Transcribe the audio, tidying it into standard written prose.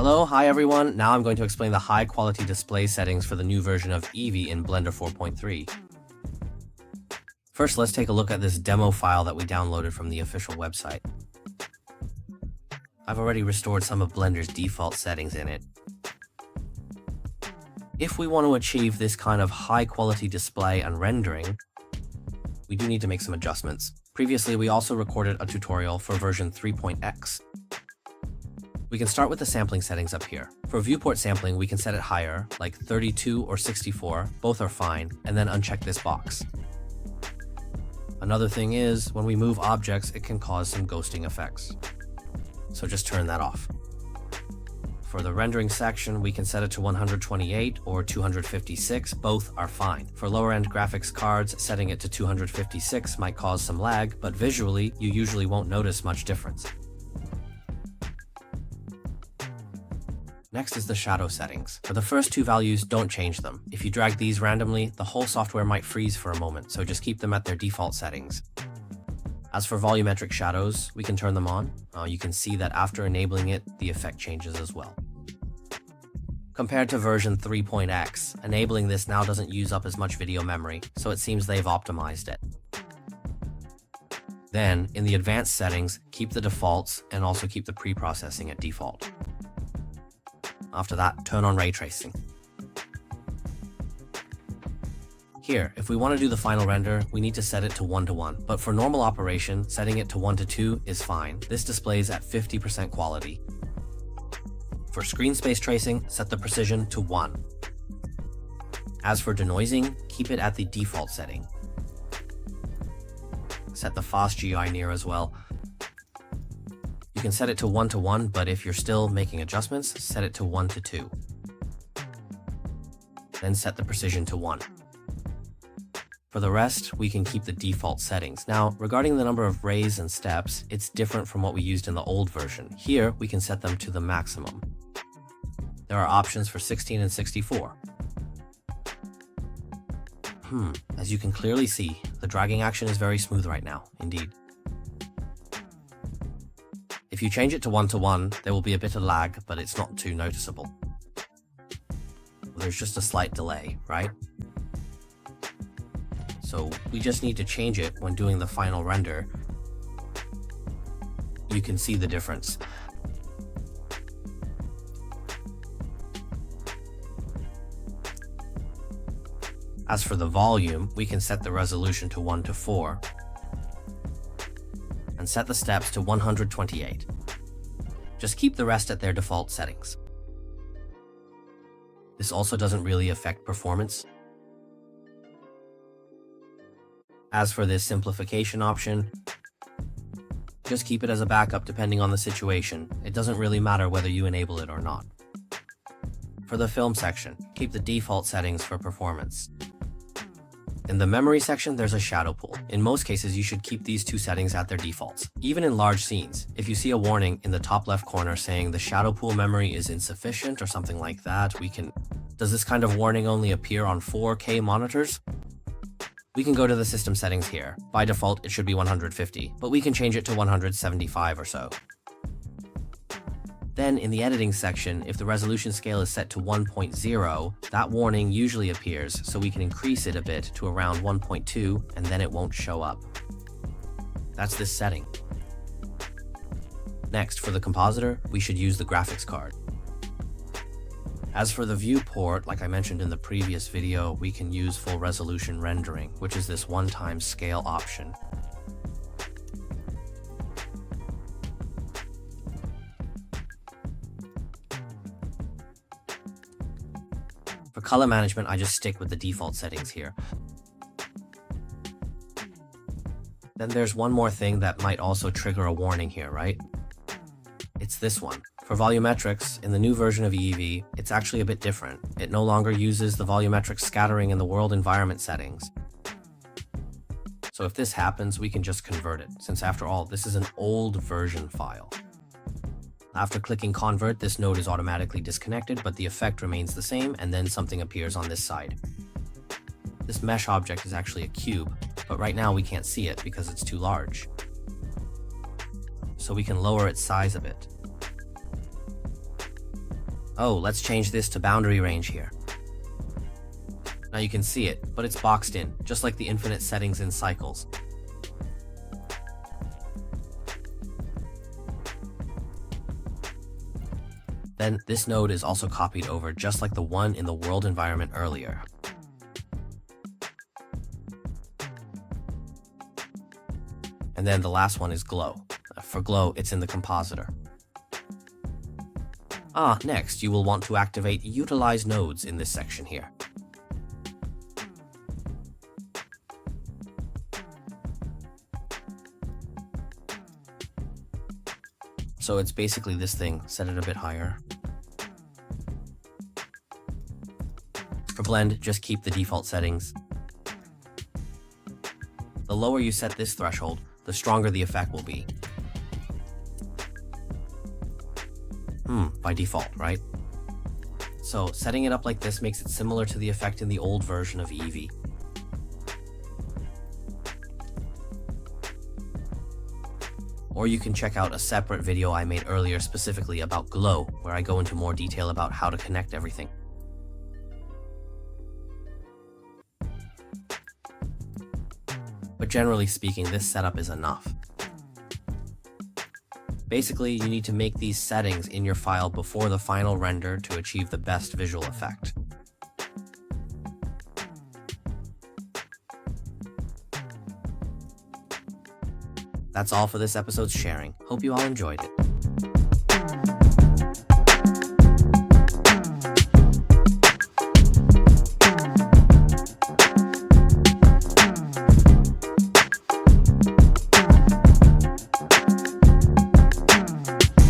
Hi everyone. Now I'm going to explain the high quality display settings for the new version of Eevee in Blender 4.3. First, let's take a look at this demo file that we downloaded from the official website. I've already restored some of Blender's default settings in it. If we want to achieve this kind of high quality display and rendering, we do need to make some adjustments. Previously, we also recorded a tutorial for version 3.x. We can start with the sampling settings up here. For viewport sampling, we can set it higher, like 32 or 64, both are fine, and then uncheck this box. Another thing is, when we move objects, it can cause some ghosting effects. So just turn that off. For the rendering section, we can set it to 128 or 256, both are fine. For lower-end graphics cards, setting it to 256 might cause some lag, but visually, you usually won't notice much difference. Next is the shadow settings. For the first two values, don't change them. If you drag these randomly, the whole software might freeze for a moment, so just keep them at their default settings. As for volumetric shadows, we can turn them on. You can see that after enabling it, the effect changes as well. Compared to version 3.x, enabling this now doesn't use up as much video memory, so it seems they've optimized it. Then, in the advanced settings, keep the defaults and also keep the pre-processing at default. After that, turn on ray tracing. Here, if we want to do the final render, we need to set it to 1:1, but for normal operation, setting it to 1:2 is fine. This displays at 50% quality. For screen space tracing, set the precision to 1. As for denoising, keep it at the default setting. Set the fast GI near as well. You can set it to 1:1, but if you're still making adjustments, set it to 1:2. Then set the precision to 1. For the rest, we can keep the default settings. Now, regarding the number of rays and steps, it's different from what we used in the old version. Here, we can set them to the maximum. There are options for 16 and 64. As you can clearly see, the dragging action is very smooth right now, indeed. If you change it to 1:1, there will be a bit of lag, but it's not too noticeable. There's just a slight delay, right? So we just need to change it when doing the final render. You can see the difference. As for the volume, we can set the resolution to 1:4 and set the steps to 128. Just keep the rest at their default settings. This also doesn't really affect performance. As for this simplification option, just keep it as a backup depending on the situation. It doesn't really matter whether you enable it or not. For the film section, keep the default settings for performance. In the memory section, there's a shadow pool. In most cases, you should keep these two settings at their defaults. Even in large scenes, if you see a warning in the top left corner saying the shadow pool memory is insufficient or something like that, does this kind of warning only appear on 4K monitors? We can go to the system settings here. By default, it should be 150, but we can change it to 175 or so. Then in the editing section, if the resolution scale is set to 1.0, that warning usually appears, so we can increase it a bit to around 1.2, and then it won't show up. That's this setting. Next, for the compositor, we should use the graphics card. As for the viewport, like I mentioned in the previous video, we can use full resolution rendering, which is this one-time scale option. For color management, I just stick with the default settings here. Then there's one more thing that might also trigger a warning here, right? It's this one. For volumetrics, in the new version of Eevee, it's actually a bit different. It no longer uses the volumetric scattering in the world environment settings. So if this happens, we can just convert it, since after all, this is an old version file. After clicking convert, this node is automatically disconnected, but the effect remains the same, and then something appears on this side. This mesh object is actually a cube, but right now we can't see it because it's too large. So we can lower its size a bit. Oh, let's change this to boundary range here. Now you can see it, but it's boxed in, just like the infinite settings in cycles. Then this node is also copied over just like the one in the world environment earlier. And then the last one is glow. For glow, it's in the compositor. Next, you will want to activate utilize nodes in this section here. So it's basically this thing, set it a bit higher. For blend, just keep the default settings. The lower you set this threshold, the stronger the effect will be. By default, right? So setting it up like this makes it similar to the effect in the old version of Eevee. Or you can check out a separate video I made earlier specifically about glow, where I go into more detail about how to connect everything. But generally speaking, this setup is enough. Basically, you need to make these settings in your file before the final render to achieve the best visual effect. That's all for this episode's sharing. Hope you all enjoyed it.